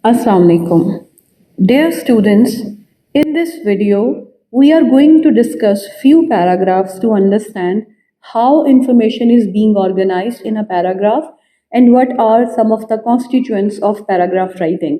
Assalamu alaikum. Dear students, in this video, we are going to discuss few paragraphs to understand how information is being organized in a paragraph and what are some of the constituents of paragraph writing.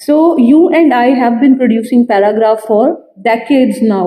So you and I have been producing paragraph for decades now.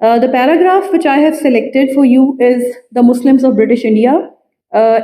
The paragraph which I have selected for you is the Muslims of British India.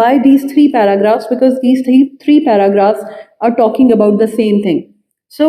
Why these 3 paragraphs? Because these three paragraphs are talking about the same thing. So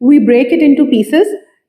we break it into pieces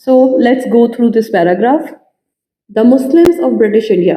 So let's go through this paragraph. The Muslims of British India.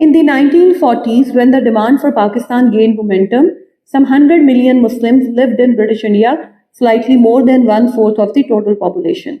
In the 1940s, when the demand for Pakistan gained momentum, some 100 million Muslims lived in British India, slightly more than 1/4 of the total population.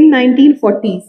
in 1940s,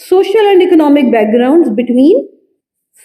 social and economic backgrounds between,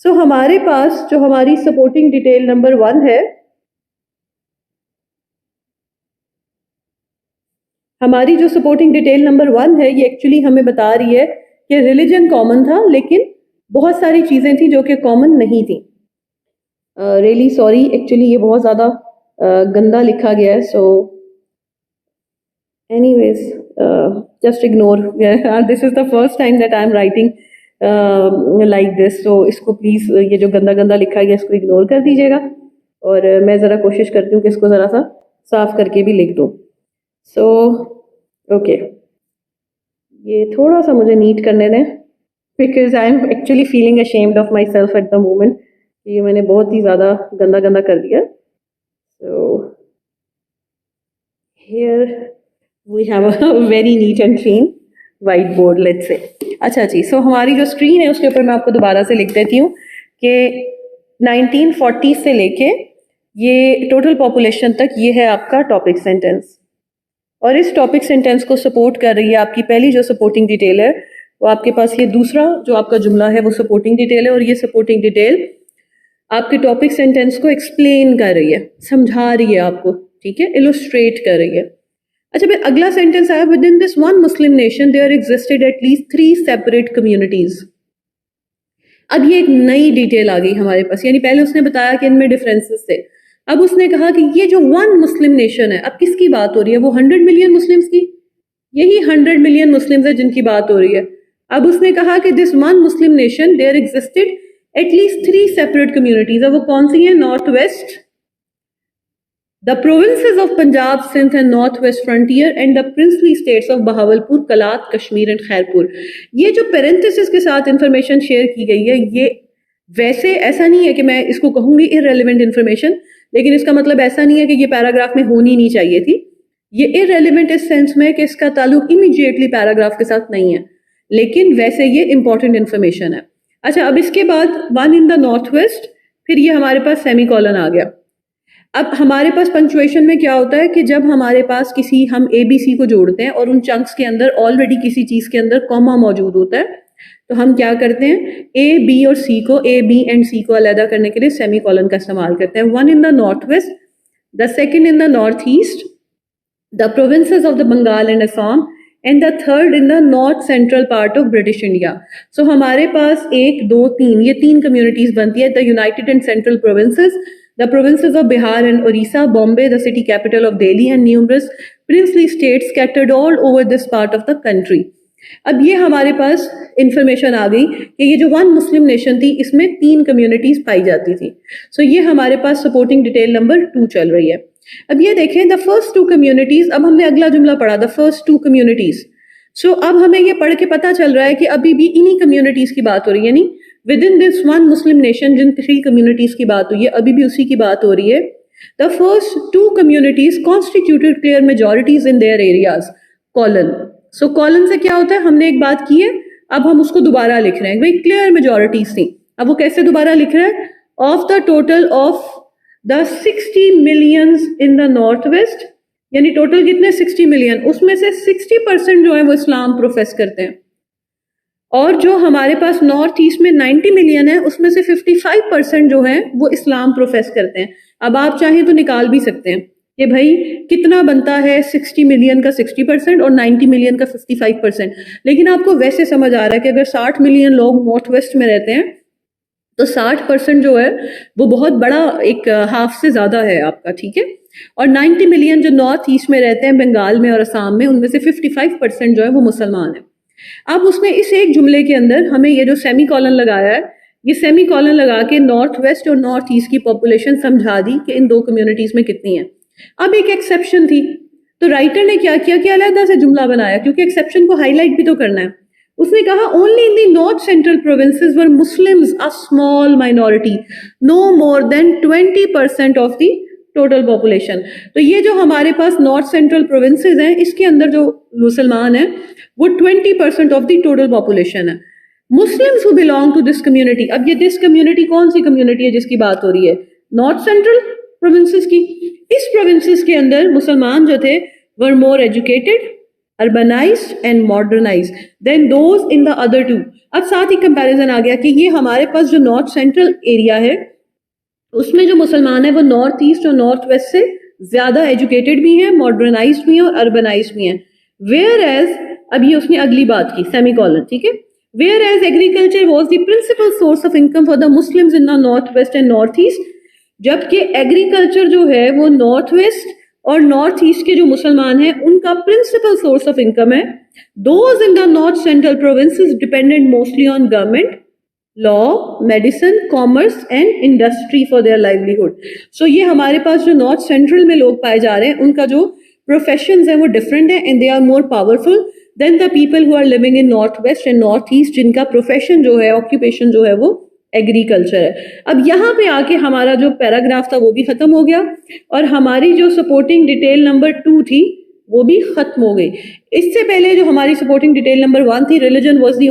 سو ہمارے پاس جو ہماری supporting detail number 1 ہے، ہماری جو supporting detail number 1 ہے یہ actually ہمیں بتا رہی ہے کہ ریلیجن کامن تھا لیکن بہت ساری چیزیں تھیں جو کہ کامن نہیں تھیں. ریئلی سوری، ایکچولی یہ بہت زیادہ گندا لکھا گیا ہے. So anyways just ignore. This is the first time that I am writing like this. So اس کو پلیز یہ جو گندا گندا لکھا گیا اس کو اگنور کر دیجیے گا، اور میں ذرا کوشش کرتی ہوں کہ اس کو ذرا سا صاف کر کے بھی لکھ دوں. سو اوکے، یہ تھوڑا سا مجھے نیٹ کرنے دیں because I am actually feeling ashamed of myself at the moment. یہ میں نے بہت ہی زیادہ گندا گندا کر دیا. So here we have a very neat and clean white board let's say. اچھا جی، سو ہماری جو اسکرین ہے اس کے اوپر میں آپ کو دوبارہ سے لکھ دیتی ہوں کہ 1940 سے لے کے یہ ٹوٹل پاپولیشن تک یہ ہے آپ کا ٹاپک سینٹینس، اور اس ٹاپک سینٹینس کو سپورٹ کر رہی ہے آپ کی پہلی جو سپورٹنگ ڈیٹیل ہے وہ آپ کے پاس یہ دوسرا جو آپ کا جملہ ہے وہ سپورٹنگ ڈیٹیل ہے، اور یہ سپورٹنگ ڈیٹیل آپ کے ٹاپک سینٹینس کو ایکسپلین کر رہی ہے، سمجھا رہی ہے آپ کو، ٹھیک ہے، السٹریٹ کر رہی ہے. اچھا پھر اگلا سینٹینس آیا within this one Muslim nation there existed at least 3 separate communities. اب یہ ایک نئی ڈیٹیل آ گئی ہمارے پاس، یعنی پہلے اس نے بتایا کہ ان میں ڈفرینسز تھے، اب اس نے کہا کہ یہ جو ون مسلم نیشن ہے، اب کس کی بات ہو رہی ہے؟ وہ 100 ملین مسلمس کی، یہی 100 ملین مسلمز ہیں جن کی بات ہو رہی ہے. اب اس نے کہا کہ this one Muslim nation there existed at least 3 separate communities. اب وہ کون سی ہیں؟ North west, the provinces of Punjab, Sindh and North West Frontier and the princely states of Bahawalpur, Kalat, Kashmir and Khairpur. یہ جو parentheses کے ساتھ information share کی گئی ہے، یہ ویسے ایسا نہیں ہے کہ میں اس کو کہوں گی irrelevant انفارمیشن، لیکن اس کا مطلب ایسا نہیں ہے کہ یہ پیراگراف میں ہونی نہیں چاہیے تھی. یہ irrelevant اس سینس میں کہ اس کا تعلق امیڈیٹلی پیراگراف کے ساتھ نہیں ہے، لیکن ویسے یہ امپورٹنٹ انفارمیشن ہے. اچھا اب اس کے بعد one in the north waste, پھر یہ ہمارے پاس سیمی کولن آ گیا. اب ہمارے پاس پنچویشن میں کیا ہوتا ہے کہ جب ہمارے پاس کسی ہم اے بی سی کو جوڑتے ہیں اور ان چنکس کے اندر آلریڈی کسی چیز کے اندر کوما موجود ہوتا ہے تو ہم کیا کرتے ہیں؟ اے بی اور سی کو، اے بی اینڈ سی کو علیحدہ کرنے کے لیے سیمی کولن کا استعمال کرتے ہیں. One in the north west, the second in the north east, the provinces of the Bengal and Assam, and the third in the north central part of British India. So ہمارے پاس 1 2 3 یہ 3 کمیونٹیز بنتی ہے. دا United and Central provinces, the provinces of Bihar and Orissa, Bombay, the city capital of Delhi, and numerous princely states scattered all over this part of the country. اب یہ ہمارے پاس information آ گئی کہ یہ جو ون مسلم نیشن تھی اس میں 3 communities پائی جاتی تھی. سو یہ ہمارے پاس سپورٹنگ ڈیٹیل نمبر 2 چل رہی ہے. اب یہ دیکھیں دا فرسٹ 2 کمیونٹیز، اب ہم نے اگلا جملہ پڑھا دا فرسٹ 2 کمیونٹیز. سو اب ہمیں یہ پڑھ کے پتہ چل رہا ہے کہ ابھی بھی انہی کمیونٹیز کی بات ہو رہی ہے، یعنی within this one Muslim nation جن 3 communities کی بات ہوئی ہے ابھی بھی اسی کی بات ہو رہی ہے. The first 2 communities constituted clear majorities in their areas. colon. So colon سے کیا ہوتا ہے؟ ہم نے ایک بات کی ہے، اب ہم اس کو دوبارہ لکھ رہے ہیں. بھئی clear majorities تھیں، اب وہ کیسے دوبارہ لکھ رہے ہیں؟ of the total of the 60 millions in the north west، یعنی ٹوٹل کتنے؟ 60 ملین، اس میں سے 60% جو ہے وہ اسلام پروفیس کرتے ہیں، اور جو ہمارے پاس نارتھ ایسٹ میں 90 ملین ہے اس میں سے 55% جو ہیں وہ اسلام پروفیس کرتے ہیں. اب آپ چاہیں تو نکال بھی سکتے ہیں کہ بھائی کتنا بنتا ہے 60 ملین کا 60% اور 90 ملین کا 55%، لیکن آپ کو ویسے سمجھ آ رہا ہے کہ اگر 60 ملین لوگ نارتھ ویسٹ میں رہتے ہیں تو 60% جو ہے وہ بہت بڑا ایک ہاف سے زیادہ ہے آپ کا، ٹھیک ہے، اور 90 ملین جو نارتھ ایسٹ میں رہتے ہیں بنگال میں اور آسام میں، ان میں سے 55% جو ہے وہ مسلمان ہیں. اب اس نے اس ایک جملے کے اندر ہمیں یہ جو سیمی کولن لگایا ہے، یہ سیمی کولن لگا کے نارتھ ویسٹ اور نارتھ ایسٹ کی پاپولیشن سمجھا دی کہ ان 2 کمیونٹیز میں کتنی ہیں. اب ایک ایکسیپشن تھی تو رائٹر نے کیا کیا کہ علیحدہ سے جملہ بنایا، کیونکہ ایکسیپشن کو ہائی لائٹ بھی تو کرنا ہے. اس نے کہا only in the north central provinces were Muslims a small minority, no more than 20% of the total population. تو یہ جو ہمارے پاس نارتھ سینٹرل پروونسز ہیں اس کے اندر جو مسلمان ہیں وہ 20% آف دی ٹوٹل پاپولیشن ہے. Muslims who belong to this community، اب یہ دس کمیونٹی کون سی کمیونٹی ہے جس کی بات ہو رہی ہے؟ نارتھ سینٹرل پروونسز کی. اس پروونسز کے اندر مسلمان جو تھے were more educated urbanized and modernized, then those in the other two. اب ساتھ ہی کمپیریزن آ گیا کہ یہ ہمارے پاس جو نارتھ سینٹرل ایریا ہے اس میں جو مسلمان ہیں وہ نارتھ ایسٹ اور نارتھ ویسٹ سے زیادہ ایجوکیٹڈ بھی ہیں, ماڈرنائزڈ بھی ہیں اور اربنائزڈ بھی ہیں. ویئر ایز, اب یہ اس نے اگلی بات کی سیمی کالن, ٹھیک ہے, where is agriculture was the principal source of income for the Muslims in the north west and north east, جبکہ ایگریکلچر جو ہے وہ نارتھ ویسٹ اور نارتھ ایسٹ کے جو مسلمان ہیں ان کا پرنسپل سورس آف انکم ہے. Those in the north central provinces dependent mostly on government, law, medicine, commerce and industry for their livelihood. So یہ ہمارے پاس جو نارتھ سینٹرل میں لوگ پائے جا رہے ہیں ان کا جو پروفیشنز ہیں وہ ڈفرینٹ ہیں, and they are more powerful than the people who are living in north west and north east, جن کا پروفیشن جو ہے, آکوپیشن جو ہے وہ ایگریکلچر ہے. اب یہاں پہ آ کے ہمارا جو پیراگراف تھا وہ بھی ختم ہو گیا اور ہماری جو سپورٹنگ ڈیٹیل نمبر 2 تھی وہ بھی ختم ہو گئی. اس سے پہلے جو ہماری سپورٹنگ ڈیٹیل نمبر 1 تھی, religion was the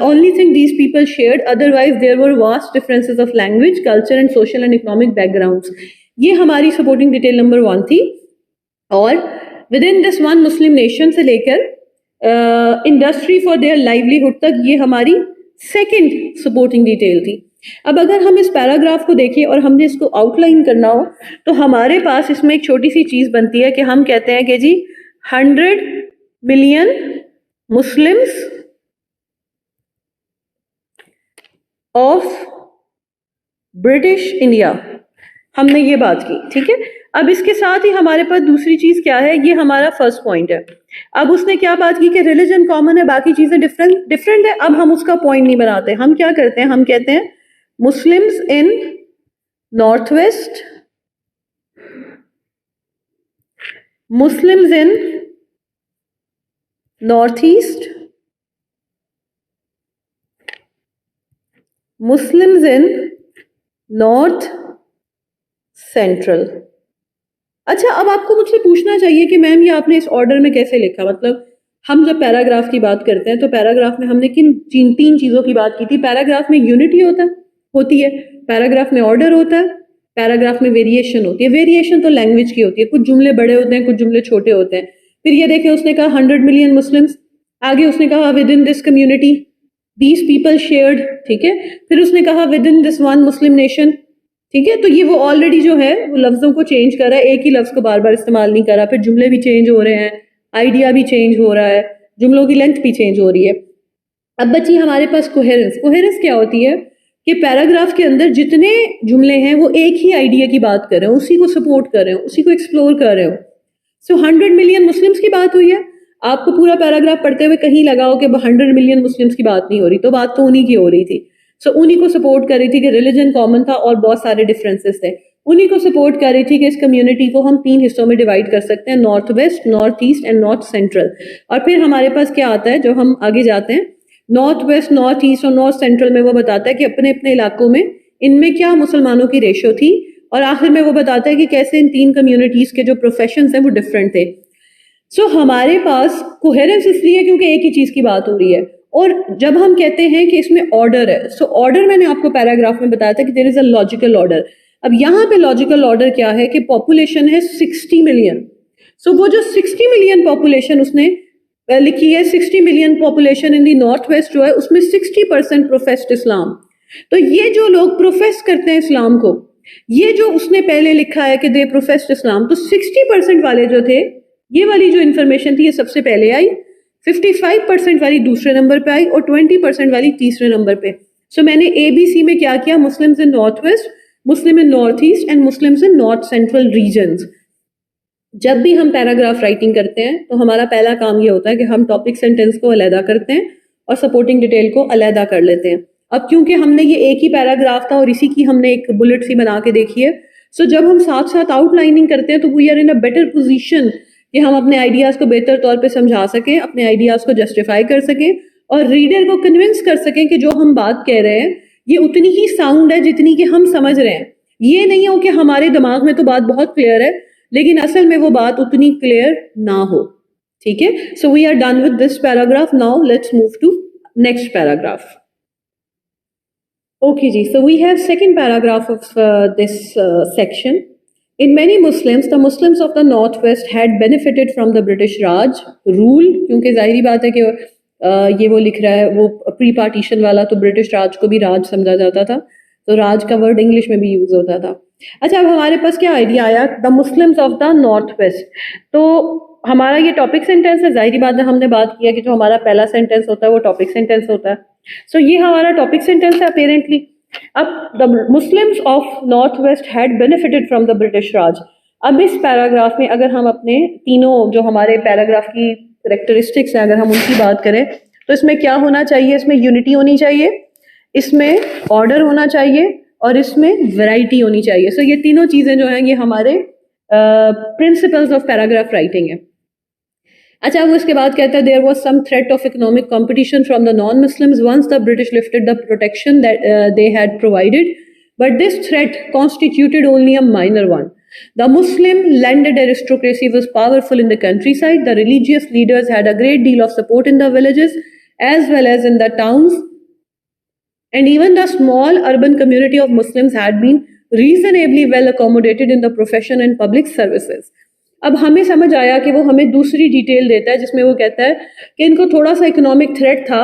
only thing these people shared, otherwise there were vast differences of language, culture and social and economic backgrounds. یہ ہماری سپورٹنگ ڈیٹیل نمبر 1 تھی, اور within this one Muslim nation سے لے کر industry for their livelihood تک یہ ہماری سیکنڈ سپورٹنگ ڈیٹیل تھی. اب اگر ہم اس پیراگراف کو دیکھیں اور ہم نے اس کو آؤٹ لائن کرنا ہو تو ہمارے پاس اس میں ایک چھوٹی سی چیز بنتی ہے کہ ہم کہتے ہیں کہ جی 100 million Muslims of British India, ہم نے یہ بات کی, ٹھیک ہے. اب اس کے ساتھ ہی ہمارے پاس دوسری چیز کیا ہے, یہ ہمارا فرسٹ پوائنٹ ہے. اب اس نے کیا بات کی کہ ریلیجن کامن ہے, باقی چیزیں ڈفرینٹ ہے. اب ہم اس کا پوائنٹ نہیں بناتے, ہم کیا کرتے ہیں, ہم کہتے ہیں Muslims in north waste, Muslims in north asset, Muslims in north central. اچھا, اب آپ کو مجھ سے پوچھنا چاہیے کہ میم یہ آپ نے اس آرڈر میں کیسے لکھا, مطلب ہم جب پیراگراف کی بات کرتے ہیں تو پیراگراف میں ہم نے کن 3 چیزوں کی بات کی تھی. پیراگراف میں یونٹی ہوتی ہے, پیراگراف میں آرڈر ہوتا ہے, پیراگراف میں ویریشن ہوتی ہے. ویریشن تو لینگویج کی ہوتی ہے, کچھ جملے بڑے ہوتے ہیں, کچھ جملے چھوٹے ہوتے ہیں. پھر یہ دیکھیں اس نے کہا 100 ملین مسلمس, آگے اس نے کہا with in this community these people shared, ٹھیک ہے. پھر اس نے کہا with in this one Muslim nation, ٹھیک ہے. تو یہ وہ آلریڈی جو ہے وہ لفظوں کو چینج کر رہا ہے, ایک ہی لفظ کو بار بار استعمال نہیں کر رہا. پھر جملے بھی چینج ہو رہے ہیں, آئیڈیا بھی چینج ہو رہا ہے, جملوں کی لینتھ بھی چینج ہو رہی ہے. اب بچی ہمارے پاس کوہیرنس. کوہیرنس کیا ہوتی ہے کہ پیراگراف کے اندر جتنے جملے ہیں وہ ایک ہی آئیڈیا کی بات کر رہے ہیں, اسی کو سپورٹ کر رہے ہیں, اسی کو ایکسپلور کر رہے ہو. سو 100 ملین مسلمس کی بات ہوئی ہے. آپ کو پورا پیراگراف پڑھتے ہوئے کہیں لگاؤ کہ 100 ملین مسلمس کی بات نہیں ہو رہی, تو بات تو انہی کی ہو رہی تھی. سو انہی کو سپورٹ کر رہی تھی کہ ریلیجن کامن تھا اور بہت سارے ڈفرینسز تھے. انہی کو سپورٹ کر رہی تھی کہ اس کمیونٹی کو ہم 3 حصوں میں ڈیوائڈ کر سکتے ہیں, north waste, north east and north central. اور پھر ہمارے پاس کیا آتا ہے جو ہم آگے جاتے ہیں, نارتھ ویسٹ, نارتھ ایسٹ اور نارتھ سینٹرل میں وہ بتاتا ہے کہ اپنے اپنے علاقوں میں ان میں کیا مسلمانوں کی ریشو تھی, اور آخر میں وہ بتاتا ہے کہ کیسے ان 3 کمیونٹیز کے جو پروفیشنز ہیں وہ ڈفرینٹ تھے. سو ہمارے پاس کوہیرنس اس لیے کیونکہ ایک ہی چیز کی بات ہو رہی ہے. اور جب ہم کہتے ہیں کہ اس میں آرڈر ہے, سو آرڈر میں نے آپ کو پیراگراف میں بتایا تھا کہ دیر از اے لاجیکل آرڈر. اب یہاں پہ لاجیکل آرڈر کیا ہے کہ پاپولیشن ہے 60 ملین. سو وہ جو 60 ملین پاپولیشن اس نے لکھی ہے, 60 ملین پاپولیشن ان دی نارتھ ویسٹ جو ہے اس میں 60% پروفیسڈ اسلام. تو یہ جو لوگ پروفیس کرتے ہیں اسلام کو, یہ جو اس نے پہلے لکھا ہے کہ دے پروفیسڈ اسلام, تو 60% والے جو تھے, یہ والی جو انفارمیشن تھی یہ سب سے پہلے آئی, 55% والی دوسرے نمبر پہ آئی, اور 20% والی تیسرے نمبر پہ. سو میں نے اے بی سی میں کیا کیا, Muslims in north waste, Muslim in north asset and Muslims in north central regions. جب بھی ہم پیراگراف رائٹنگ کرتے ہیں تو ہمارا پہلا کام یہ ہوتا ہے کہ ہم ٹاپک سینٹینس کو علیحدہ کرتے ہیں اور سپورٹنگ ڈیٹیل کو علیحدہ کر لیتے ہیں. اب کیونکہ ہم نے یہ ایک ہی پیراگراف تھا اور اسی کی ہم نے ایک بلٹ سی بنا کے دیکھی ہے, سو جب ہم ساتھ ساتھ آؤٹ لائننگ کرتے ہیں تو we are in a better position کہ ہم اپنے آئیڈیاز کو بہتر طور پہ سمجھا سکیں, اپنے آئیڈیاز کو جسٹیفائی کر سکیں, اور ریڈر کو کنونس کر سکیں کہ جو ہم بات کہہ رہے ہیں یہ اتنی ہی ساؤنڈ ہے جتنی کہ ہم سمجھ رہے ہیں. یہ نہیں ہو کہ ہمارے دماغ میں تو بات بہت کلیئر ہے لیکن اصل میں وہ بات اتنی کلیئر نہ ہو. ٹھیک ہے, so we are done with this paragraph. Now let's move to next paragraph. Okay جی, so we have second paragraph of this section. In many Muslims, the Muslims of the Northwest had benefited from the British Raj rule, کیونکہ ظاہری بات ہے کہ یہ وہ لکھ رہا ہے وہ پری پارٹیشن والا، تو برٹش راج کو بھی راج سمجھا جاتا تھا، تو راج کا ورڈ انگلش میں بھی یوز ہوتا تھا. اچھا، اب ہمارے پاس کیا آئیڈیا آیا، دا Muslims of the north waste. تو ہمارا یہ ٹاپک سینٹینس ہے، ظاہری بات ہے ہم نے بات کیا کہ جو ہمارا پہلا سینٹینس ہوتا ہے وہ ٹاپک سینٹینس ہوتا ہے. سو یہ ہمارا ٹاپک سینٹینس ہے اپیرنٹلی. اب the Muslims of north west had benefited from the British Raj. اب اس پیراگراف میں اگر ہم اپنے تینوں جو ہمارے پیراگراف کی کریکٹرسٹکس ہیں اگر ہم ان کی بات کریں تو اس میں کیا ہونا چاہیے، اس میں یونٹی ہونی چاہیے، اس میں آرڈر ہونا چاہیے، اور اس میں ویرائٹی ہونی چاہیے. سو یہ تینوں چیزیں جو ہیں یہ ہمارے پرنسپلز آف پیراگراف رائٹنگ ہیں. اچھا، وہ اس کے بعد کہتا ہے there was some threat of economic competition from the non Muslims once the British lifted the protection they had provided, but this threat constituted only a minor one. The Muslim landed aristocracy was powerful in the countryside. The religious leaders had a great deal of support in the villages as well as in the towns. And even the small urban community of Muslims had been reasonably well accommodated in the profession and public services. اب ہمیں سمجھ آیا کہ وہ ہمیں دوسری detail دیتا ہے جس میں وہ کہتا ہے کہ ان کو تھوڑا سا اکنامک تھریٹ تھا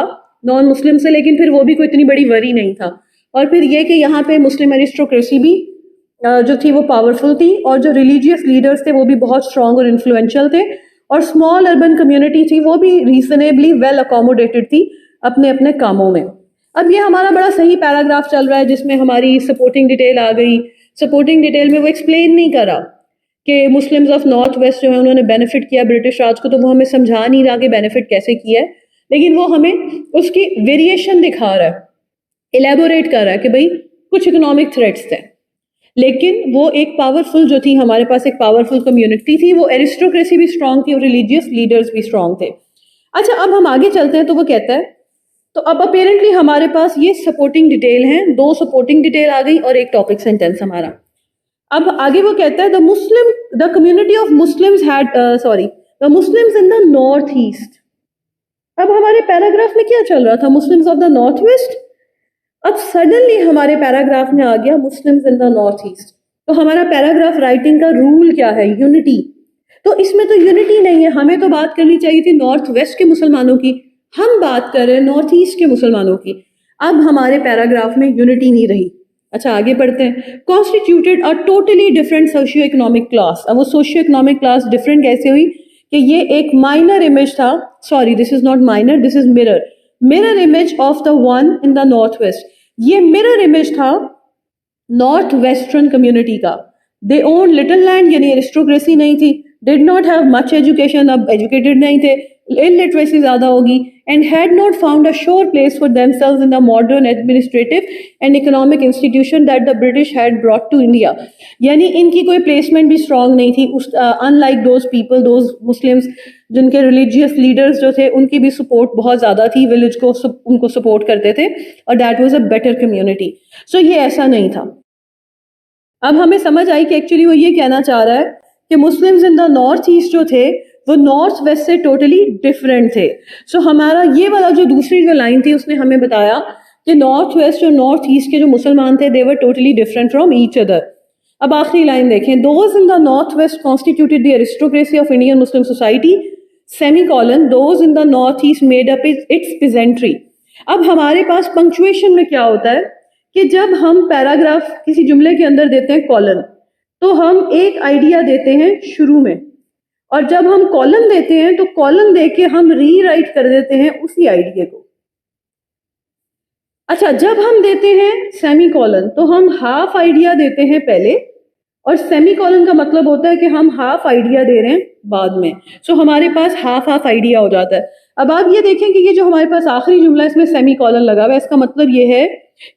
نان مسلم سے، لیکن پھر وہ بھی کوئی اتنی بڑی وری نہیں تھا. اور پھر یہ کہ یہاں پہ مسلم ایرسٹوکریسی بھی جو تھی وہ پاورفل تھی، اور جو ریلیجیس لیڈرز تھے وہ بھی بہت اسٹرانگ اور انفلوئنشل تھے، اور اسمال اربن کمیونٹی تھی وہ بھی ریزنیبلی ویل اکوموڈیٹڈ تھی اپنے اپنے کاموں میں. اب یہ ہمارا بڑا صحیح پیراگراف چل رہا ہے جس میں ہماری سپورٹنگ ڈیٹیل آ گئی. سپورٹنگ ڈیٹیل میں وہ ایکسپلین نہیں کرا کہ مسلمز آف نارتھ ویسٹ جو ہے انہوں نے بینیفٹ کیا برٹش راج کو، تو وہ ہمیں سمجھا نہیں رہا کہ بینیفٹ کیسے کیا ہے، لیکن وہ ہمیں اس کی ویریشن دکھا رہا ہے، الیبوریٹ کر رہا ہے کہ بھائی کچھ اکنامک تھریٹس تھے، لیکن وہ ایک پاورفل جو تھی، ہمارے پاس ایک پاورفل کمیونٹی تھی، وہ ایرسٹوکریسی بھی اسٹرانگ تھی اور ریلیجیس لیڈرز بھی اسٹرانگ تھے. اچھا، اب ہم آگے چلتے ہیں تو وہ کہتا ہے تو اب اپیرنٹلی ہمارے پاس یہ سپورٹنگ ڈیٹیل ہیں، دو سپورٹنگ ڈیٹیل آ گئی اور ایک ٹاپک سینٹینس ہمارا. اب آگے وہ کہتا ہے the community of Muslims had the Muslims in the north east. اب ہمارے پیراگراف میں کیا چل رہا تھا، Muslims of the north waste. اب سڈنلی ہمارے پیراگراف میں آ گیا Muslims in the north asset. تو ہمارا پیراگراف رائٹنگ کا رول کیا ہے، یونٹی. تو اس میں تو یونٹی نہیں ہے، ہمیں تو بات کرنی چاہیے تھی نارتھ ویسٹ کے مسلمانوں کی، ہم بات کر رہے ہیں نارتھ ایسٹ کے مسلمانوں کی. اب ہمارے پیراگراف میں یونٹی نہیں رہی. اچھا، آگے پڑھتے ہیں. Constituted a totally different socio economic class. اب وہ سوشیو اکنامک کلاس ڈفرینٹ کیسے ہوئی کہ یہ ایک مائنر امیج تھا، sorry this is not minor, this is mirror image of the one in the north waste. یہ mirror امیج تھا نارتھ ویسٹرن کمیونٹی کا. دے اون لٹل لینڈ، یعنی ایرسٹوکریسی نہیں تھی. Did not have much education, اب educated نہیں تھے، illiteracy زیادہ ہوگی. and had not found a sure place for themselves in the modern administrative and economic institution that the British had brought to India. یعنی ان کی کوئی پلیسمنٹ بھی strong نہیں تھی، unlike those people, those Muslims جن کے religious leaders جو تھے ان کی بھی سپورٹ بہت زیادہ تھی، ولیج کو ان کو سپورٹ کرتے تھے، اور that was a better community. So یہ ایسا نہیں تھا. اب ہمیں سمجھ آئی کہ ایکچولی وہ یہ کہنا چاہ رہا ہے کہ Muslims in the north asset جو تھے وہ نارتھ ویسٹ سے ٹوٹلی ڈفرینٹ تھے. سو ہمارا یہ والا جو دوسری جو لائن تھی اس نے ہمیں بتایا کہ نارتھ ویسٹ اور نارتھ ایسٹ کے جو مسلمان تھے they were totally different from each other. اب آخری لائن دیکھیں. those in the north west constituted the aristocracy of Indian Muslim society, semicolon, those in the north east made up its peasantry. اب ہمارے پاس punctuation میں کیا ہوتا ہے کہ جب ہم پیراگراف کسی جملے کے اندر دیتے ہیں کالن تو ہم ایک آئیڈیا دیتے ہیں شروع میں، اور جب ہم کالن دیتے ہیں تو کالن دے کے ہم ری رائٹ کر دیتے ہیں اسی آئیڈیا کو. اچھا، جب ہم دیتے ہیں سیمی کالن تو ہم ہاف آئیڈیا دیتے ہیں پہلے، اور سیمی کالن کا مطلب ہوتا ہے کہ ہم ہاف آئیڈیا دے رہے ہیں بعد میں. سو ہمارے پاس ہاف آئیڈیا ہو جاتا ہے. اب آپ یہ دیکھیں کہ یہ جو ہمارے پاس آخری جملہ اس میں سیمی کالن لگا ہوا ہے، اس کا مطلب یہ ہے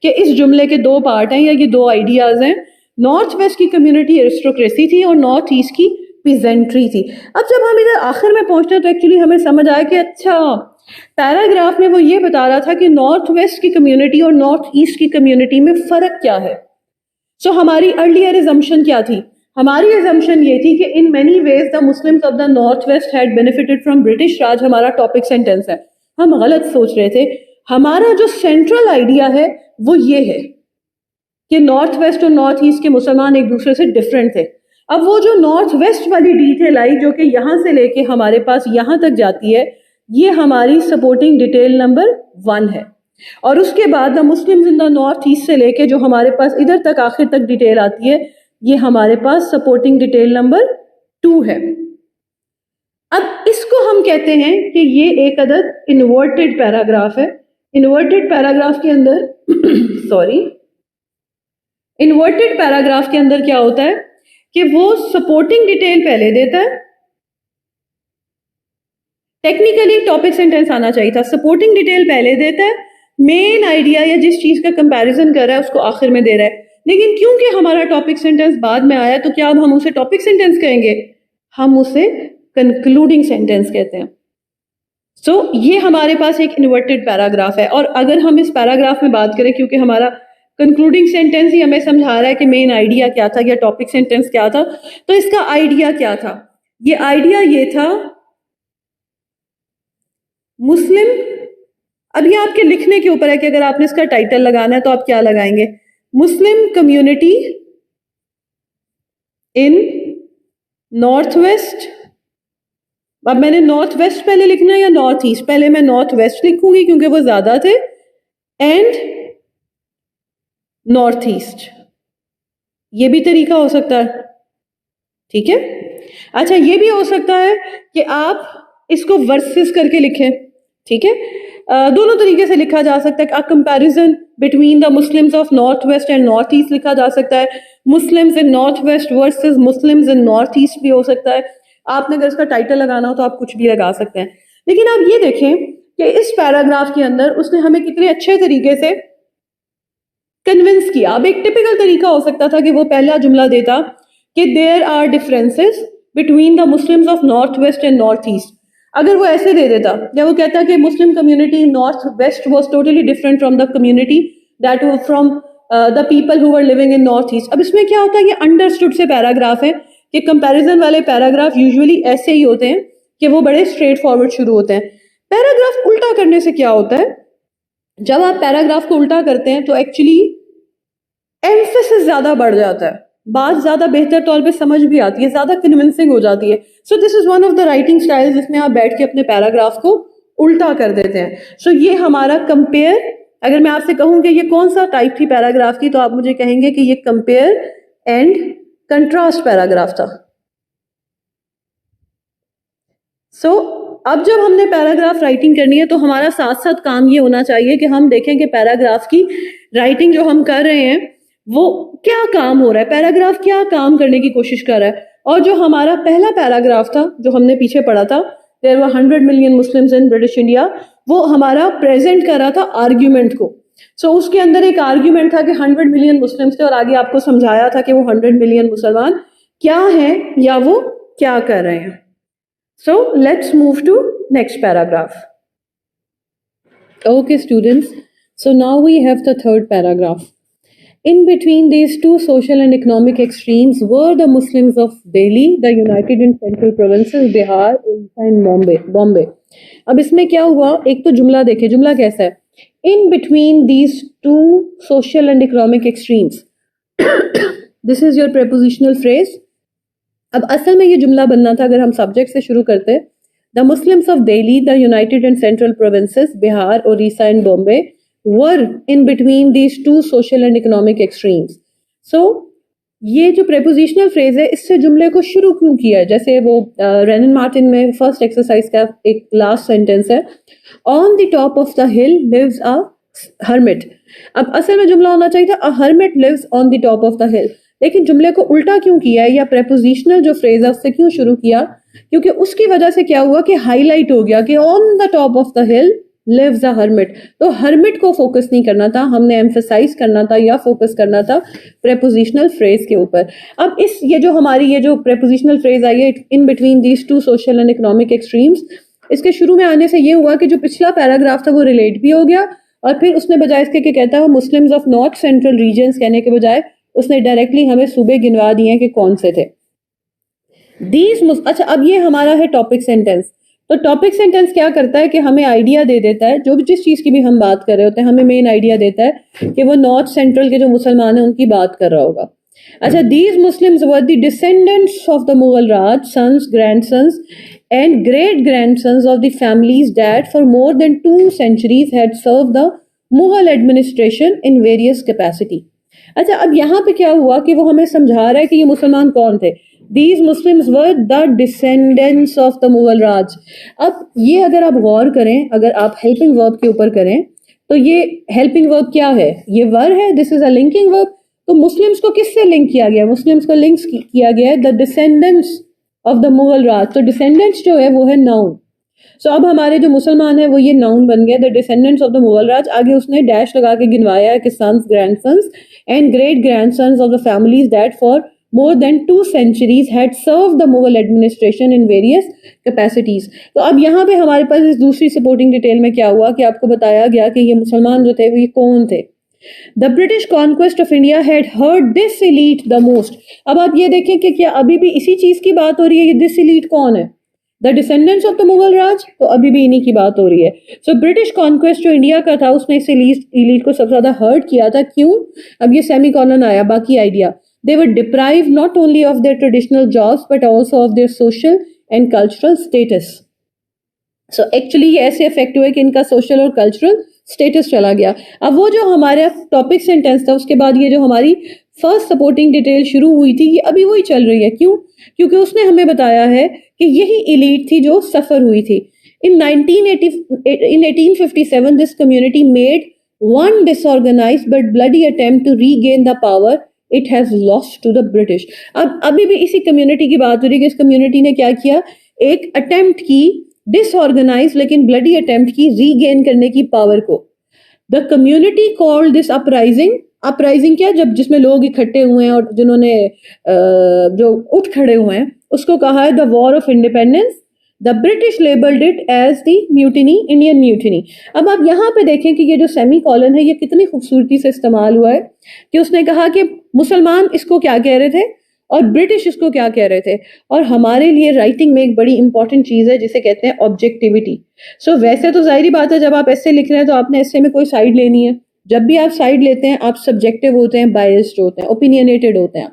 کہ اس جملے کے دو پارٹ ہیں یا یہ دو آئیڈیاز ہیں. نارتھ ویسٹ کی کمیونٹی ایرسٹوکریسی تھی اور نارتھ ایسٹ کی پیزنٹری تھی. اب جب ہم ادھر آخر میں پہنچتے ہیں تو ایکچولی ہمیں سمجھ آیا کہ اچھا پیراگراف میں وہ یہ بتا رہا تھا کہ نارتھ ویسٹ کی کمیونٹی اور نارتھ ایسٹ کی کمیونٹی میں فرق کیا ہے. سو ہماری ارلیئر ایزمپشن کیا تھی؟ ہماری ایزمپشن یہ تھی کہ in many ways the Muslims of the north west had benefited from British Raj. ہمارا ٹاپک سینٹینس ہے. ہم غلط سوچ رہے تھے. ہمارا جو سینٹرل آئیڈیا ہے وہ یہ ہے کہ نارتھ ویسٹ اور نارتھ ایسٹ کے مسلمان ایک دوسرے سے ڈفرینٹ تھے. اب وہ جو نارتھ ویسٹ والی ڈیٹیل آئی جو کہ یہاں سے لے کے ہمارے پاس یہاں تک جاتی ہے، یہ ہماری سپورٹنگ ڈیٹیل نمبر 1 ہے. اور اس کے بعد دا Muslims in the north asset سے لے کے جو ہمارے پاس ادھر تک آخر تک ڈیٹیل آتی ہے، یہ ہمارے پاس سپورٹنگ ڈیٹیل نمبر 2 ہے. اب اس کو ہم کہتے ہیں کہ یہ ایک عدد انورٹڈ پیراگراف ہے. انورٹڈ پیراگراف کے اندر انورٹڈ پیراگراف کے اندر کیا ہوتا ہے کہ وہ سپورٹنگ ڈیٹیل پہلے دیتا ہے. ٹیکنیکلی ٹاپک سینٹینس آنا چاہیے تھا. سپورٹنگ ڈیٹیل پہلے دیتا ہے، مین آئیڈیا یا جس چیز کا کمپیریزن کر رہا ہے اس کو آخر میں دے رہا ہے. لیکن کیونکہ ہمارا ٹاپک سینٹینس بعد میں آیا تو کیا اب ہم اسے ٹاپک سینٹینس کہیں گے؟ ہم اسے کنکلوڈنگ سینٹینس کہتے ہیں. سو یہ ہمارے پاس ایک انورٹڈ پیراگراف ہے. اور اگر ہم اس پیراگراف میں بات کریں، کیونکہ ہمارا کنکلوڈنگ سینٹینس ہی ہمیں سمجھا رہا ہے کہ مین آئیڈیا کیا تھا یا ٹاپک سینٹینس کیا تھا، تو اس کا آئیڈیا کیا تھا؟ یہ آئیڈیا یہ تھا مسلم. اب یہ آپ کے لکھنے کے اوپر ہے کہ اگر آپ نے اس کا ٹائٹل لگانا ہے تو آپ کیا لگائیں گے؟ مسلم کمیونٹی ان نارتھ ویسٹ. اب میں نے نارتھ ویسٹ پہلے لکھنا ہے یا نارتھ ایسٹ؟ پہلے میں نارتھ ویسٹ لکھوں گی کیونکہ وہ زیادہ تھے، اینڈ نارتھ ایسٹ. یہ بھی طریقہ ہو سکتا ہے، ٹھیک ہے. اچھا یہ بھی ہو سکتا ہے کہ آپ اس کو ورسز کر کے لکھیں، ٹھیک ہے. دونوں طریقے سے لکھا جا سکتا ہے. Comparison between the Muslims of north west and north east لکھا جا سکتا ہے. Muslims in north west versus Muslims in north east بھی ہو سکتا ہے. آپ نے اگر اس کا ٹائٹل لگانا ہو تو آپ کچھ بھی لگا سکتے ہیں. لیکن آپ یہ دیکھیں کہ اس پیراگراف کے اندر اس نے ہمیں کتنے اچھے طریقے سے کنونس کیا. اب ایک ٹپیکل طریقہ ہو سکتا تھا کہ وہ پہلا جملہ دیتا کہ there are differences between the Muslims of north west and north east. اگر وہ ایسے دے دیتا یا وہ کہتا کہ Muslim community in north west was totally different from the community that from the people who were living in north east. اب اس میں کیا ہوتا ہے، یہ انڈرسٹوڈ سے پیراگراف ہے کہ کمپیریزن والے پیراگراف یوزولی ایسے ہی ہوتے ہیں کہ وہ بڑے اسٹریٹ فارورڈ شروع ہوتے ہیں. پیراگراف الٹا کرنے سے کیا ہوتا ہے، جب آپ پیراگراف کو الٹا کرتے ہیں تو ایکچولی ایمفیسس زیادہ بڑھ جاتا ہے، بات زیادہ بہتر طور پہ سمجھ بھی آتی ہے، زیادہ کنونسنگ ہو جاتی ہے. So this is one of the writing style جس میں آپ بیٹھ کے اپنے پیراگراف کو الٹا کر دیتے ہیں. سو یہ ہمارا کمپیئر، اگر میں آپ سے کہوں کہ یہ کون سا ٹائپ تھی پیراگراف کی تو آپ مجھے کہیں گے کہ یہ کمپیئر اینڈ کنٹراسٹ پیراگراف تھا. سو اب جب ہم نے پیراگراف رائٹنگ کرنی ہے تو ہمارا ساتھ ساتھ کام یہ ہونا چاہیے کہ ہم دیکھیں کہ پیراگراف کی رائٹنگ جو ہم کر رہے ہیں وہ کیا کام ہو رہا ہے، پیراگراف کیا کام کرنے کی کوشش کر رہا ہے. اور جو ہمارا پہلا پیراگراف تھا جو ہم نے پیچھے پڑھا تھا there were 100 million Muslims in British India، وہ ہمارا پریزنٹ کر رہا تھا آرگیومنٹ کو. سو اس کے اندر ایک آرگیومنٹ تھا کہ 100 ملین مسلمس تھے اور آگے آپ کو سمجھایا تھا کہ وہ 100 ملین مسلمان کیا ہیں یا وہ کیا کر رہے ہیں. So let's move to next paragraph. Okay students, so now we have the third paragraph. In between these two social and economic extremes were the Muslims of Delhi, the United and Central Provinces, Bihar, Orissa and Bombay. اب اس میں کیا ہوا، ایک تو جملہ دیکھیں، جملہ کیسا ہے، in between these two social and economic extremes. This is your prepositional phrase. اب اصل میں یہ جملہ بننا تھا اگر ہم سبجیکٹ سے شروع کرتے، the Muslims of Delhi, the United and Central Provinces, Bihar, Orissa and Bombay were in between these two social and economic extremes. So یہ جو پریپوزیشنل فریز ہے اس سے جملے کو شروع کیوں کیا ہے، جیسے وہ رینن مارٹن میں فرسٹ ایکسرسائز کا ایک لاسٹ سینٹینس ہے، آن دی ٹاپ آف دا ہل لیوز اے ہرمٹ. اب اصل میں جملہ ہونا چاہیے تھا a hermit lives on the top of the hill, لیکن جملے کو الٹا کیوں کیا ہے یا پریپوزیشنل جو فریز ہے اس سے کیوں شروع کیا، کیونکہ اس کی وجہ سے کیا ہوا کہ ہائی لائٹ ہو گیا کہ آن دا ٹاپ آف دا ہل لیوز اے ہرمٹ. تو ہرمٹ کو فوکس نہیں کرنا تھا، ہم نے ایمفسائز کرنا تھا یا فوکس کرنا تھا پریپوزیشنل فریز کے اوپر. اب یہ جو ہماری یہ جو پریپوزیشنل فریز آئی ہے in between these two social and economic extremes, اس کے شروع میں آنے سے یہ ہوا کہ جو پچھلا پیراگراف تھا وہ ریلیٹ بھی ہو گیا، اور پھر اس نے بجائے اس کے کہ کہتا ہے Muslims of north central regions کہنے کے بجائے اس نے ڈائریکٹلی ہمیں صوبے گنوا دیے ہیں کہ کون سے تھے. اچھا اب یہ ہمارا ہے ٹاپک سینٹینس. تو ٹاپک سینٹینس کیا کرتا ہے کہ ہمیں آئیڈیا دے دیتا ہے، جو بھی جس چیز کی بھی ہم بات کر رہے ہوتے ہیں ہمیں مین آئیڈیا دیتا ہے کہ وہ نارتھ سینٹرل کے جو مسلمان ہیں ان کی بات کر رہا ہوگا. اچھا these Muslims were the descendants of the Mughal Raj, sons, grandsons and great grandsons of the families that for more than 2 centuries had served the Mughal administration in various capacity. اچھا اب یہاں پہ کیا ہوا کہ وہ ہمیں سمجھا رہا ہے کہ یہ مسلمان کون تھے. These Muslims were the descendants of the Mughal Raj. اب یہ اگر آپ غور کریں, اگر آپ helping verb کے اوپر کریں تو یہ helping verb کیا ہے, یہ ور ہے, this is a linking verb. تو مسلمس کو کس سے لنک کیا گیا, مسلمس کو لنک کیا گیا ہے the descendants of the Mughal Raj. تو descendants جو ہے وہ ہے noun. سو اب ہمارے جو مسلمان ہیں وہ یہ ناؤن بن گیا, the descendants of the Mughal Raj. آگے اس نے ڈیش لگا کے گنوایا ہے کہ sons, grandsons and great grandsons of the families that for more than 2 centuries had served the Mughal administration in various capacities. تو اب یہاں پہ ہمارے پاس اس دوسری سپورٹنگ ڈیٹیل میں کیا ہوا کہ آپ کو بتایا گیا کہ یہ مسلمان جو تھے وہ یہ کون تھے. The British conquest of India had hurt this elite the most. اب آپ یہ دیکھیں کہ کیا ابھی بھی اسی چیز کی بات ہو رہی ہے, یہ this elite کون ہے, the descendants of the Mughal Raj. تو ابھی بھی انہی کی بات ہو رہی ہے. So British conquest جو انڈیا کا تھا اس نے اس elite کو سب سے زیادہ hurt کیا تھا. کیوں؟ اب یہ سیمی کولن آیا, باقی idea. They were deprived not only of their traditional jobs but also of their social and cultural status. So actually یہ ایسے افیکٹ ہوئے کہ ان کا سوشل اور کلچرل اسٹیٹس چلا گیا. اب وہ جو ہمارا ٹاپک سینٹینس تھا اس کے بعد یہ جو ہماری فرسٹ سپورٹنگ ڈیٹیل شروع ہوئی تھی یہ ابھی وہی چل رہی ہے. کیوں؟ کیونکہ اس نے ہمیں بتایا ہے کہ یہی ایلیٹ تھی جو سفر ہوئی تھی. In 1857 this community made one disorganized but bloody attempt to regain the power it has lost to the British. اب ابھی بھی اسی کمیونٹی کی بات ہو رہی ہے کہ اس کمیونٹی نے کیا کیا, ایک اٹیمپٹ کی ڈس آرگنائز لیکن بلڈی اٹیمپٹ کی ری گین کرنے کی پاور کو. The community called this uprising. Uprising کیا, جب جس میں لوگ اکٹھے ہوئے ہیں اور جنہوں نے جو اٹھ کھڑے ہوئے ہیں اس کو کہا ہے the war of independence. The British labelled it as the mutiny, Indian mutiny. اب آپ یہاں پہ دیکھیں کہ یہ جو سیمی کولن ہے یہ کتنی خوبصورتی سے استعمال ہوا ہے کہ اس نے کہا کہ مسلمان اس کو کیا کہہ رہے تھے اور برٹش اس کو کیا کہہ رہے تھے. اور ہمارے لیے رائٹنگ میں ایک بڑی امپورٹنٹ چیز ہے جسے کہتے ہیں آبجیکٹیوٹی. سو ویسے تو ظاہری بات ہے جب آپ ایسے لکھ رہے ہیں تو آپ نے ایسے میں کوئی سائڈ لینی ہے. جب بھی آپ سائڈ لیتے ہیں آپ سبجیکٹیو ہوتے ہیں, بائسڈ ہوتے ہیں, اوپینینیٹڈ ہوتے ہیں.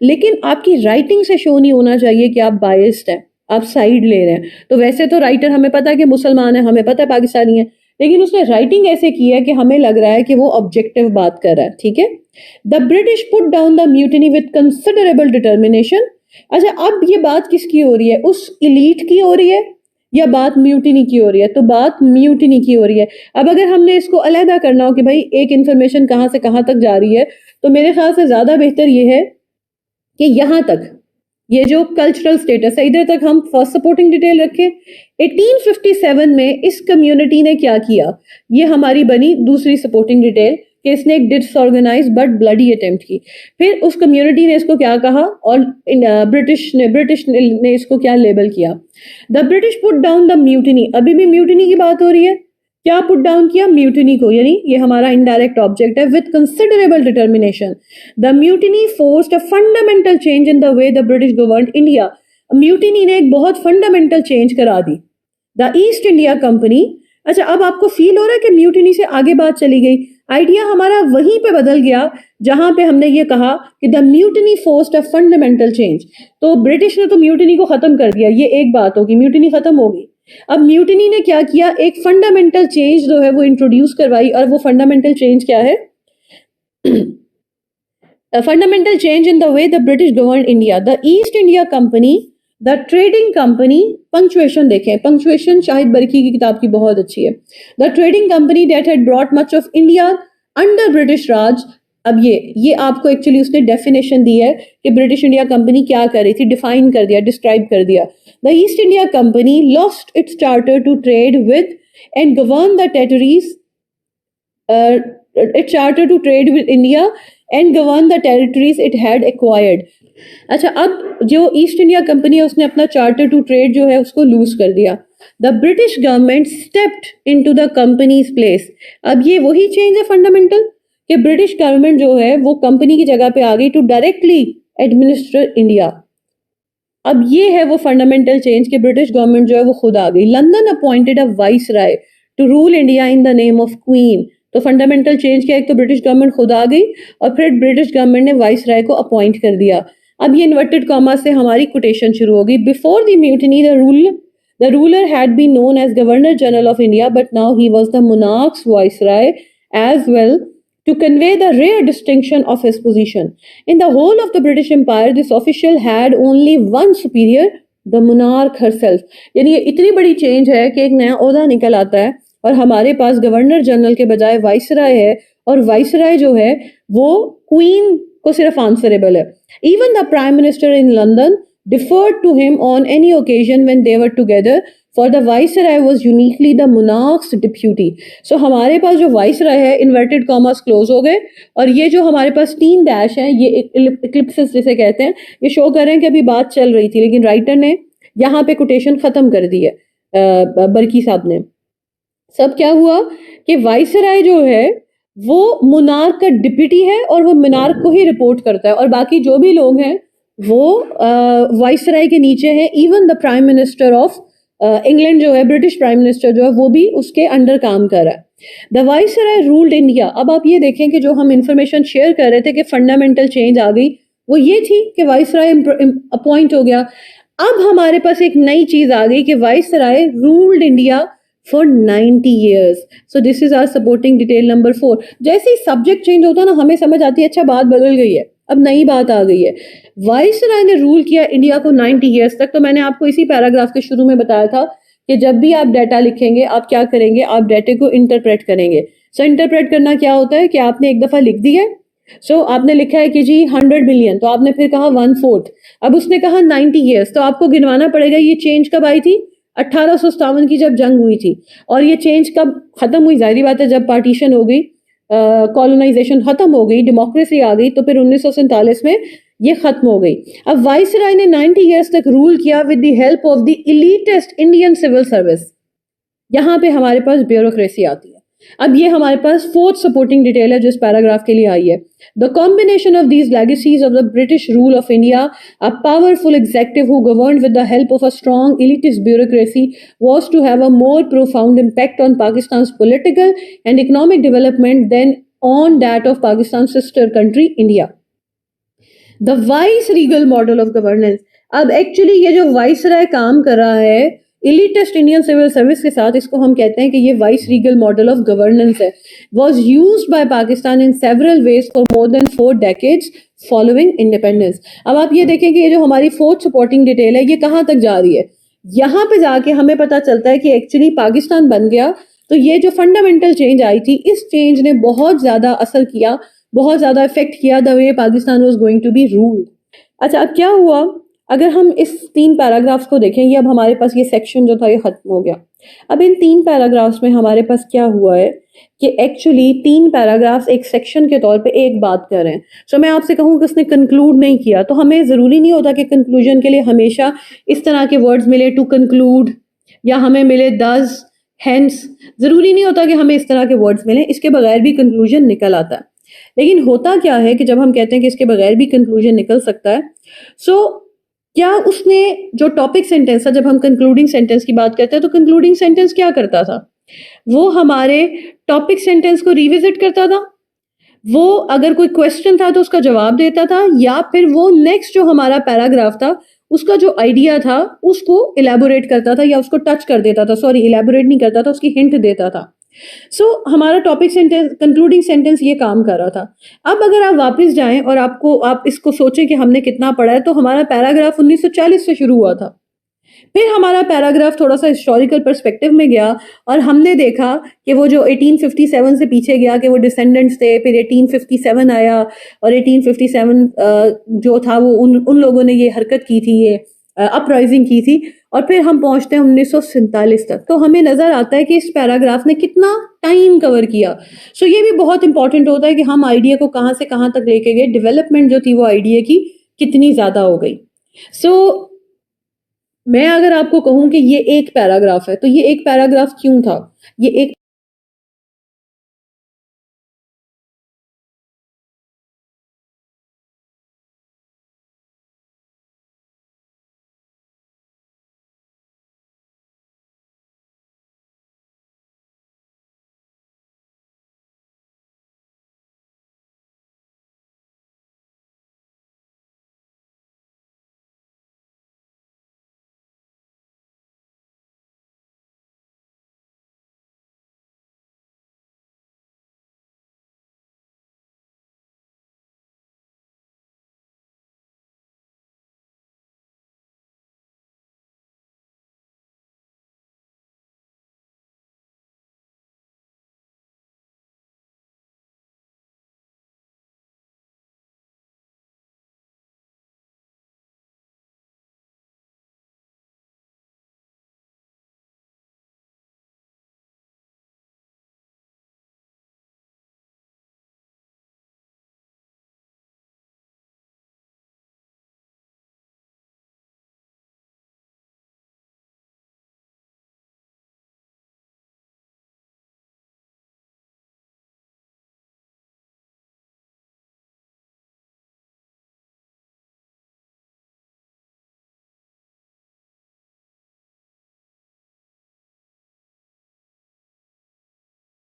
لیکن آپ کی رائٹنگ سے شو نہیں ہونا چاہیے کہ آپ بائسڈ ہیں, آپ سائڈ لے رہے ہیں. تو ویسے تو رائٹر ہمیں پتا ہے کہ مسلمان ہے, ہمیں پتا ہے پاکستانی ہے, لیکن اس نے رائٹنگ ایسے کی ہے کہ ہمیں لگ رہا ہے کہ وہ آبجیکٹیو بات کر رہا ہے. ٹھیک ہے. The British put down the mutiny with considerable determination. اچھا اب یہ بات کس کی ہو رہی ہے, اس ایلیٹ کی ہو رہی ہے یا بات میوٹینی کی ہو رہی ہے؟ تو بات میوٹینی کی ہو رہی ہے. اب اگر ہم نے اس کو علیحدہ کرنا ہو کہ بھائی ایک انفارمیشن کہاں سے کہاں تک جا رہی ہے تو میرے خیال سے زیادہ بہتر یہ ہے کہ یہاں تک یہ جو کلچرل سٹیٹس ہے ادھر تک ہم فرسٹ سپورٹنگ ڈیٹیل رکھیں. 1857 میں اس کمیونٹی نے کیا کیا, یہ ہماری بنی دوسری سپورٹنگ ڈیٹیل کہ اس نے ایک ڈس آرگنائز بٹ بلڈی اٹیمپٹ کی. پھر اس کمیونٹی نے اس کو کیا کہا اور برٹش نے اس کو کیا لیبل کیا. The British put down the mutiny. ابھی بھی میوٹینی کی بات ہو رہی ہے. کیا پٹ ڈاؤن کیا؟ میوٹینی کو, یعنی یہ ہمارا انڈائریکٹ آبجیکٹ ہے. with considerable determination the mutiny forced a fundamental change in the way the British governed India. میوٹینی نے ایک بہت فنڈامنٹل چینج کرا دی. دا ایسٹ انڈیا کمپنی. اچھا اب آپ کو فیل ہو رہا ہے کہ میوٹینی سے آگے بات چلی گئی, آئیڈیا ہمارا وہیں پہ بدل گیا جہاں پہ ہم نے یہ کہا کہ دا میوٹینی فورسڈ اے فنڈامنٹل چینج. تو برٹش نے تو میوٹینی کو ختم کر دیا, یہ ایک بات ہوگی, میوٹینی ختم ہوگی. اب میوٹینی نے کیا کیا, ایک فنڈامنٹل چینج جو ہے وہ انٹروڈیوس کروائی, اور وہ فنڈامنٹل چینج کیا ہے؟ Fundamental change in the way the British governed India. The East India Company, the trading company. Punctuation دیکھیں, پنکچویشن شاہد برکی کی کتاب کی بہت اچھی ہے. The trading company that had brought much of India under British Raj. اب یہ آپ کو ایکچولی اس نے ڈیفینیشن دی ہے کہ برٹش انڈیا کمپنی کیا کر رہی تھی, ڈیفائن کر دیا, ڈسکرائب کر دیا. The East India Company lost its charter to trade with and govern the territories. Its charter to trade with India and govern the territories it had acquired. اچھا اب جو ایسٹ انڈیا کمپنی ہے اس نے اپنا charter to trade جو ہے اس کو loose کر دیا. The British government stepped into the company's place. اب یہ وہی چینج ہے فنڈامنٹل کہ برٹش گورنمنٹ جو ہے وہ کمپنی کی جگہ پہ آ گئی ٹو ڈائریکٹلی ایڈمنسٹر انڈیا. اب یہ ہے وہ فنڈامنٹل چینج کہ برٹش گورنمنٹ جو ہے وہ خود آ گئی. London appointed a viceroy to rule India in the name of Queen. تو فنڈامنٹل چینج کیا, ایک تو برٹش گورنمنٹ خود آ گئی اور پھر برٹش گورنمنٹ نے وائس رائے کو اپوائنٹ کر دیا. اب یہ انورٹڈ کاما سے ہماری کوٹیشن شروع ہو گئی. Before the mutiny the ruler had been known as Governor General of India, but now he was the monarch's viceroy as well, to convey the rare distinction of his position. In the whole of the British Empire, this official had only one superior, the monarch herself. یعنی یہ اتنی بڑی change ہے کہ ایک نیا عہدہ نکل آتا ہے اور ہمارے پاس گورنر جنرل کے بجائے وائس رائے ہے, اور وائس رائے جو ہے وہ کوئین کو صرف آنسریبل ہے. Even the Prime Minister in London deferred to him on any occasion when they were together, for the viceroy was uniquely the monarch's deputy. So ہمارے پاس جو viceroy ہے, inverted commas close ہو گئے, اور یہ جو ہمارے پاس 3 ڈیش ہیں, یہ eclipses جسے کہتے ہیں, یہ شو کر رہے ہیں کہ ابھی بات چل رہی تھی لیکن رائٹر نے یہاں پہ کوٹیشن ختم کر دی ہے برکی صاحب نے. سب کیا ہوا کہ وائسرائے جو ہے وہ مونارک کا ڈپٹی ہے اور وہ مونارک کو ہی رپورٹ کرتا ہے, اور باقی جو بھی لوگ ہیں وہ وائس رائے کے نیچے ہیں. Even the prime minister of England جو ہے, برٹش پرائم منسٹر جو ہے, وہ بھی اس کے انڈر کام کر رہا ہے. The viceroy ruled India. اب آپ یہ دیکھیں کہ جو ہم انفارمیشن شیئر کر رہے تھے کہ فنڈامنٹل چینج آ گئی, وہ یہ تھی کہ وائس رائے اپوائنٹ ہو گیا. اب ہمارے پاس ایک نئی چیز آ گئی کہ viceroy ruled India for 90 years. So this is our supporting detail number 4. جیسے ہی سبجیکٹ چینج ہوتا ہے نا, ہمیں سمجھ آتی ہے اچھا بات بدل گئی ہے, اب نئی بات آ گئی ہے. وائس رائے نے رول کیا انڈیا کو 90 ایئرس تک. تو میں نے آپ کو اسی پیراگراف کے شروع میں بتایا تھا کہ جب بھی آپ ڈیٹا لکھیں گے آپ کیا کریں گے, آپ ڈیٹے کو انٹرپریٹ کریں گے. سو انٹرپریٹ کرنا کیا ہوتا ہے کہ آپ نے ایک دفعہ لکھ دی ہے, سو آپ نے لکھا ہے کہ جی 100 بلین, تو آپ نے پھر کہا 1/4. اب اس نے کہا 90 ایئرس, تو آپ کو گنوانا پڑے گا یہ چینج کب آئی تھی, 1857 کی جب جنگ ہوئی تھی. اور یہ چینج کب ختم ہوئی, ظاہری بات ہے جب پارٹیشن ہو گئی, کالونائزیشن ختم ہو گئی, ڈیموکریسی آ گئی, تو پھر 1947 میں یہ ختم ہو گئی. اب وائس رائے نے 90 ایئرس تک رول کیا with the help of the elitist Indian civil service. یہاں پہ ہمارے پاس بیوروکریسی آتی ہے. اب یہ ہمارے پاس 4th سپورٹنگ ڈیٹیل ہے جس پیراگراف کے لیے آئی ہے. The combination of these legacies of the British rule of India, a powerful executive who governed with the help of a strong elitist bureaucracy, was to have a more profound impact on Pakistan's political and economic development than on that of Pakistan's sister country, India. The vice-regal model of governance. اب actually یہ جو voice رائے کام کر رہا ہے elitist Indian civil service کے ساتھ, اس کو ہم کہتے ہیں کہ یہ viceregal model of governance ہے. Was used by Pakistan in several ways for more than 4 decades following independence. اب آپ یہ دیکھیں کہ یہ جو ہماری 4th سپورٹنگ ڈیٹیل ہے یہ کہاں تک جا رہی ہے. یہاں پہ جا کے ہمیں پتہ چلتا ہے کہ ایکچولی پاکستان بن گیا, تو یہ جو فنڈامنٹل چینج آئی تھی, اس چینج نے بہت زیادہ اثر کیا, بہت زیادہ افیکٹ کیا the way Pakistan was going to be ruled. اچھا, اب کیا ہوا اگر ہم اس 3 پیراگرافس کو دیکھیں, یہ اب ہمارے پاس یہ سیکشن جو تھا یہ ختم ہو گیا. اب ان 3 پیراگرافس میں ہمارے پاس کیا ہوا ہے کہ ایکچولی 3 پیراگرافس ایک سیکشن کے طور پہ ایک بات کر رہے ہیں. سو میں آپ سے کہوں کہ اس نے کنکلوڈ نہیں کیا, تو ہمیں ضروری نہیں ہوتا کہ کنکلوژن کے لیے ہمیشہ اس طرح کے ورڈز ملے, ٹو کنکلوڈ, یا ہمیں ملے دز, ہینس. ضروری نہیں ہوتا کہ ہمیں اس طرح کے ورڈز ملیں, اس کے بغیر بھی کنکلوژن نکل آتا ہے. لیکن ہوتا کیا ہے کہ جب ہم کہتے ہیں کہ اس کے بغیر بھی کنکلوژن نکل سکتا ہے, سو کیا اس نے جو ٹاپک سینٹینس تھا, جب ہم کنکلوڈنگ سینٹینس کی بات کرتے ہیں تو کنکلوڈنگ سینٹینس کیا کرتا تھا, وہ ہمارے ٹاپک سینٹینس کو ریوزٹ کرتا تھا, وہ اگر کوئی کویسچن تھا تو اس کا جواب دیتا تھا, یا پھر وہ نیکسٹ جو ہمارا پیراگراف تھا اس کا جو آئیڈیا تھا اس کو الیبوریٹ کرتا تھا, یا اس کو ٹچ کر دیتا تھا, سوری الیبوریٹ نہیں کرتا تھا, اس کی ہنٹ دیتا تھا. سو ہمارا ٹاپک سینٹینس, کنکلوڈنگ سینٹینس یہ کام کر رہا تھا. اب اگر آپ واپس جائیں اور آپ اس کو سوچیں کہ ہم نے کتنا پڑھا ہے, تو ہمارا پیراگراف 1940 سے شروع ہوا تھا. پھر ہمارا پیراگراف تھوڑا سا ہسٹوریکل پرسپیکٹو میں گیا اور ہم نے دیکھا کہ وہ جو 1857 سے پیچھے گیا کہ وہ ڈسینڈنٹس تھے, پھر 1857 آیا, اور 1857 جو تھا وہ ان لوگوں نے یہ حرکت کی تھی, یہ اپ رائزنگ کی تھی, اور پھر ہم پہنچتے ہیں 1947 تک. تو ہمیں نظر آتا ہے کہ اس پیراگراف نے کتنا ٹائم کور کیا. سو یہ بھی بہت امپورٹنٹ ہوتا ہے کہ ہم آئیڈیا کو کہاں سے کہاں تک لے کے گئے, ڈیولپمنٹ جو تھی وہ آئیڈیا کی کتنی زیادہ ہو گئی. سو میں اگر آپ کو کہوں کہ یہ ایک پیراگراف ہے, تو یہ ایک پیراگراف کیوں تھا, یہ ایک